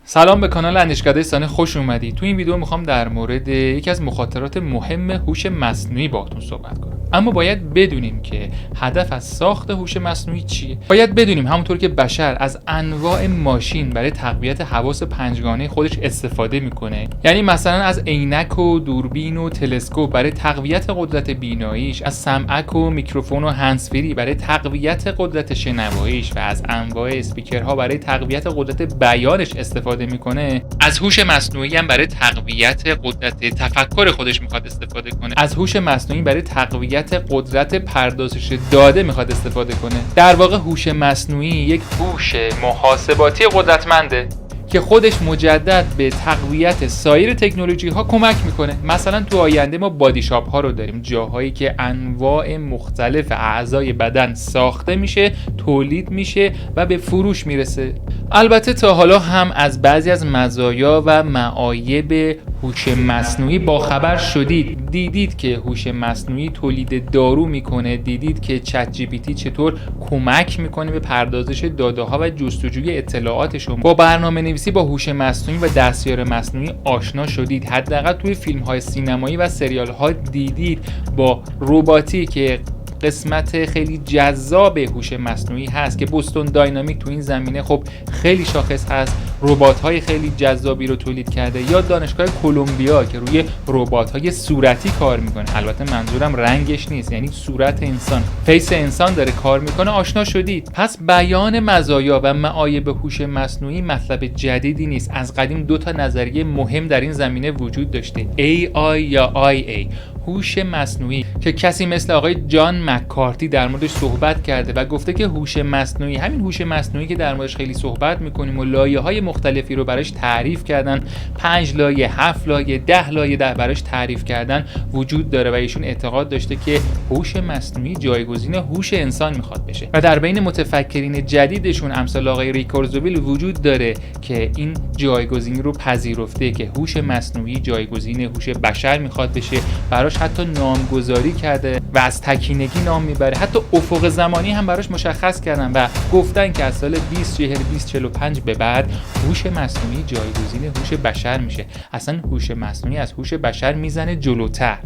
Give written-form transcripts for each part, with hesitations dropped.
سلام، به کانال اندیشکده سانی خوش اومدید. تو این ویدیو میخوام در مورد یکی از مخاطرات مهم هوش مصنوعی باهاتون صحبت کنم. اما باید بدونیم که هدف از ساخت هوش مصنوعی چیه. باید بدونیم همونطور که بشر از انواع ماشین برای تقویت حواس پنجگانه خودش استفاده میکنه، یعنی مثلا از عینک و دوربین و تلسکوپ برای تقویت قدرت بیناییش، از سمعک و میکروفون و هندزفری برای تقویت قدرت شنواییش و از انواع اسپیکرها برای تقویت قدرت بیانش استفاده میکنه، از هوش مصنوعی هم برای تقویت قدرت تفکر خودش میخواد استفاده کنه. از هوش مصنوعی برای تقویت قدرت پردازش داده میخواد استفاده کنه. در واقع هوش مصنوعی یک هوش محاسباتی قدرتمنده که خودش مجدد به تقویت سایر تکنولوژی ها کمک میکنه. مثلا تو آینده ما بادی شاپ ها رو داریم، جاهایی که انواع مختلف اعضای بدن ساخته میشه، تولید میشه و به فروش میرسه. البته تا حالا هم از بعضی از مزایا و معایب هوش مصنوعی باخبر شدید. دیدید که هوش مصنوعی تولید دارو میکنه، دیدید که چت جی پی تی چطور کمک میکنه به پردازش داده ها و جستجوی اطلاعات شما. با برنامه‌نویسی با هوش مصنوعی و دستیار مصنوعی آشنا شدید. حداقل توی فیلم های سینمایی و سریال ها دیدید با رباتی که قسمت خیلی جذاب هوش مصنوعی هست که بوستون داینامیک تو این زمینه خب خیلی شاخص هست، ربات‌های خیلی جذابی رو تولید کرده. یا دانشگاه کلمبیا که روی ربات‌های صورتی کار میکنه، البته منظورم رنگش نیست، یعنی صورت انسان، فیس انسان داره کار میکنه. آشنا شدید. پس بیان مزایا و معایب هوش مصنوعی مطلب جدیدی نیست. از قدیم دو تا نظریه مهم در این زمینه وجود داشته، AI یا IA، هوش مصنوعی، که کسی مثل آقای جان مککارتی در موردش صحبت کرده و گفته که هوش مصنوعی، همین هوش مصنوعی که در موردش خیلی صحبت میکنیم و لایه‌های مختلفی رو براش تعریف کردن، 5 لایه، 7 لایه، 10 لایه براش تعریف کردن، وجود داره و ایشون اعتقاد داشته که هوش مصنوعی جایگزین هوش انسان میخواد بشه و در بین متفکرین جدیدشون امثال آقای ریکورزویل وجود داره که این جایگزینی رو پذیرفته که هوش مصنوعی جایگزین هوش بشر میخواد بشه. براش حتی نامگذاری کرده و از تکینگی نام میبره. حتی افق زمانی هم براش مشخص کردن و گفتن که از سال 2040 2045 به بعد هوش مصنوعی جایگزین هوش بشر میشه. اصلا هوش مصنوعی از هوش بشر میزنه جلوتر.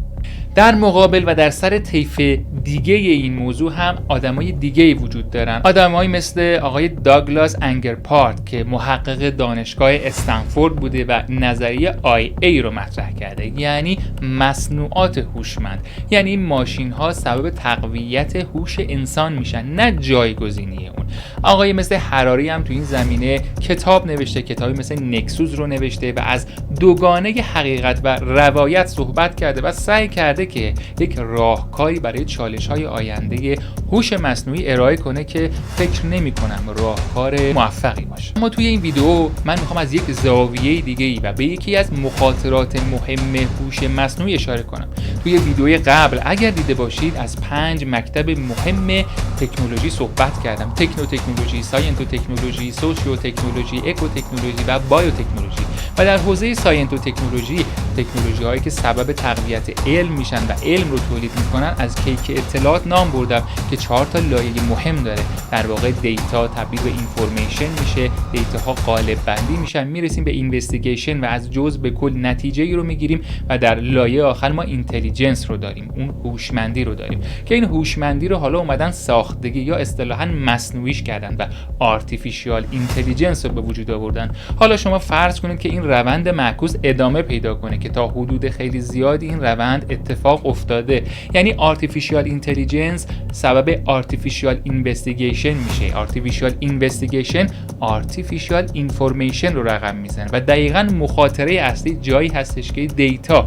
در مقابل و در سر طیف دیگه این موضوع هم آدمای دیگه وجود دارن، آدمایی مثل آقای داگلاس انگرپارت که محقق دانشگاه استنفورد بوده و نظریه IA رو مطرح کرده، یعنی مصنوعات هوشمند، یعنی ماشین ها سبب تقویت هوش انسان میشن، نه جایگزینی اون. آقای مثل هراری هم تو این زمینه کتاب نوشته، کتابی مثل نکسوس رو نوشته و از دوگانه حقیقت و روایت صحبت کرده و سعی کرده که یک راهکاری برای چالش‌های آینده هوش مصنوعی ارائه کنه که فکر نمی‌کنم راهکار موفقی باشه. اما توی این ویدیو من می‌خوام از یک زاویه دیگه‌ای و به یکی از مخاطرات مهم هوش مصنوعی اشاره کنم. توی ویدیوی قبل اگر دیده باشید از 5 مکتب مهم تکنولوژی صحبت کردم: تکنولوژی، ساینتو تکنولوژی، سوشیو تکنولوژی، اکو تکنولوژی و بایو تکنولوژی. و در حوزه ساینتو تکنولوژی، تکنولوژی‌هایی که سبب تقویت علم میشن و علم رو تولید میکنن، از کیک اطلاعات نام بردم که 4 تا لایه مهم داره. در واقع دیتا تبدیل به اینفورمیشن میشه، دیتاها قالب بندی میشن، میرسیم به اینوستیگیشن و از جزء به کل نتیجه‌ای رو میگیریم و در لایه آخر ما اینتلیجنس رو داریم، اون هوشمندی رو داریم که این هوشمندی رو حالا اومدن ساختگی یا اصطلاحاً مصنوعیش کردن و آرتفیشیال اینتلیجنس رو به وجود آوردن. حالا شما فرض کنید که این روند معکوس ادامه پیدا کنه که تا حدود خیلی زیادی این روند اتفاق افتاده، یعنی آرتفیشیال اینتلیجنس سبب آرتفیشیال اینوستیگیشن میشه، آرتفیشیال اینوستیگیشن آرتفیشیال اینفورمیشن رو رقم میزنه و دقیقاً مخاطره اصلی جایی هستش که دیتا،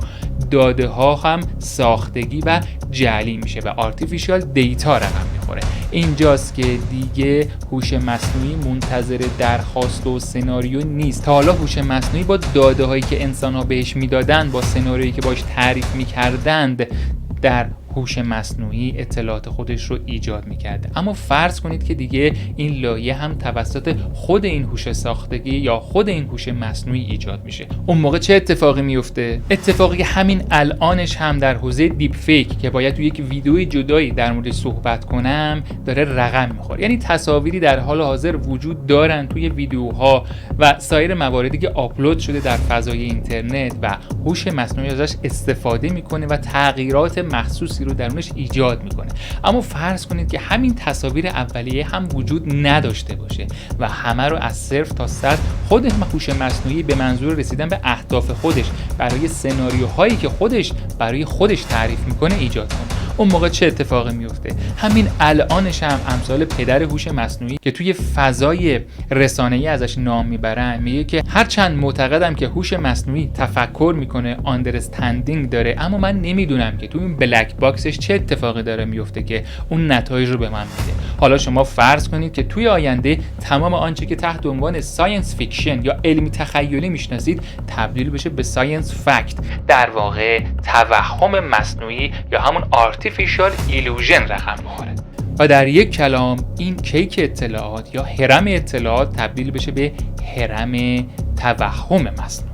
داده ها هم ساختگی و جعلی میشه و آرتفیشیال دیتا رقم میخوره. اینجاست که دیگه هوش مصنوعی منتظر درخواست و سناریو نیست. تا حالا هوش مصنوعی با داده هایی که انسان ها بهش میدادن، با سناریویی که باش تعریف میکردند، در هوش مصنوعی اطلاعات خودش رو ایجاد میکرده. اما فرض کنید که دیگه این لایه هم توسط خود این هوش ساختگی یا خود این هوش مصنوعی ایجاد میشه. اون موقع چه اتفاقی میفته؟ اتفاقی که همین الانش هم در حوزه دیپ فیک که باید تو یک ویدیوی جدایی در موردش صحبت کنم داره رقم میخوره. یعنی تصاویری در حال حاضر وجود دارن توی ویدیوها و سایر مواردی که آپلود شده در فضای اینترنت و هوش مصنوعی ازش استفاده میکنه و تغییرات مخصوصی رو درونش ایجاد میکنه. اما فرض کنید که همین تصاویر اولیه هم وجود نداشته باشه و همه رو از صفر تا صد خود هوش مصنوعی به منظور رسیدن به اهداف خودش برای سناریوهایی که خودش برای خودش تعریف میکنه ایجاد کنه. اون موقع چه اتفاقی میفته؟ همین الانش هم امثال پدر هوش مصنوعی که توی فضای رسانه‌ای ازش نام میبرن میگه که هرچند معتقدم که هوش مصنوعی تفکر میکنه، آندرستندینگ داره، اما من نمیدونم که توی این بلک باکسش چه اتفاقی داره میفته که اون نتایج رو به من میده. حالا شما فرض کنید که توی آینده تمام آنچه که تحت عنوان ساینس فیکشن یا علمی تخیلی میشناسید تبدیل بشه به ساینس فکت، در واقع توهم مصنوعی یا همون آرتفیشال ایلوژن رقم بخوره و در یک کلام این کیک اطلاعات یا هرم اطلاعات تبدیل بشه به هرم توهم مصنوعی.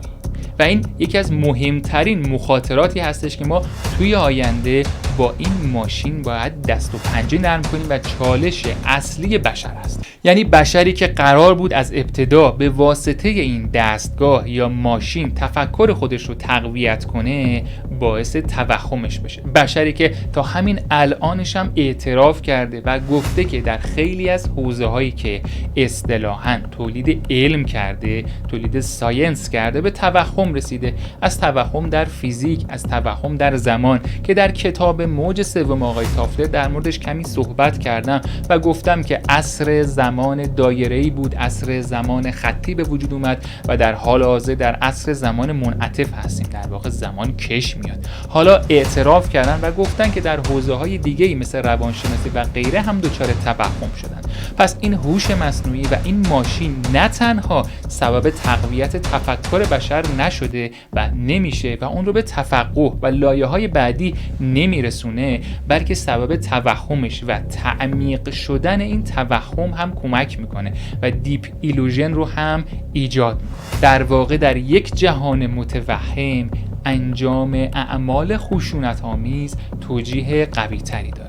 و این یکی از مهمترین مخاطراتی هستش که ما توی آینده با این ماشین باید دست و پنجه نرم کنیم و چالش اصلی بشر است. یعنی بشری که قرار بود از ابتدا به واسطه این دستگاه یا ماشین تفکر خودش رو تقویت کنه باعث توهمش بشه. بشری که تا همین الانش هم اعتراف کرده و گفته که در خیلی از حوزه هایی که اصطلاحاً تولید علم کرده، تولید ساینس کرده، به توهم رسیده. از توهم در فیزیک، از توهم در زمان که در کتاب موج سوم آقای تافلر در موردش کمی صحبت کردم و گفتم که عصر زمان دایره‌ای بود، عصر زمان خطی به وجود اومد و در حال حاضر در عصر زمان منعطف هستیم، در واقع زمان کش میاد. حالا اعتراف کردن و گفتن که در حوزه‌های دیگه‌ای مثل روانشناسی و غیره هم دچار توهم شدن. پس این هوش مصنوعی و این ماشین نه تنها سبب تقویت تفکر بشر نشده و نمیشه و اون رو به تفقه و لایه‌های بعدی نمیرسونه، بلکه سبب توهمش و تعمیق شدن این توهم هم کمک میکنه و دیپ ایلوژن رو هم ایجاد میکنه. در واقع در یک جهان متوهم انجام اعمال خشونت‌آمیز توجیه قوی تری داره.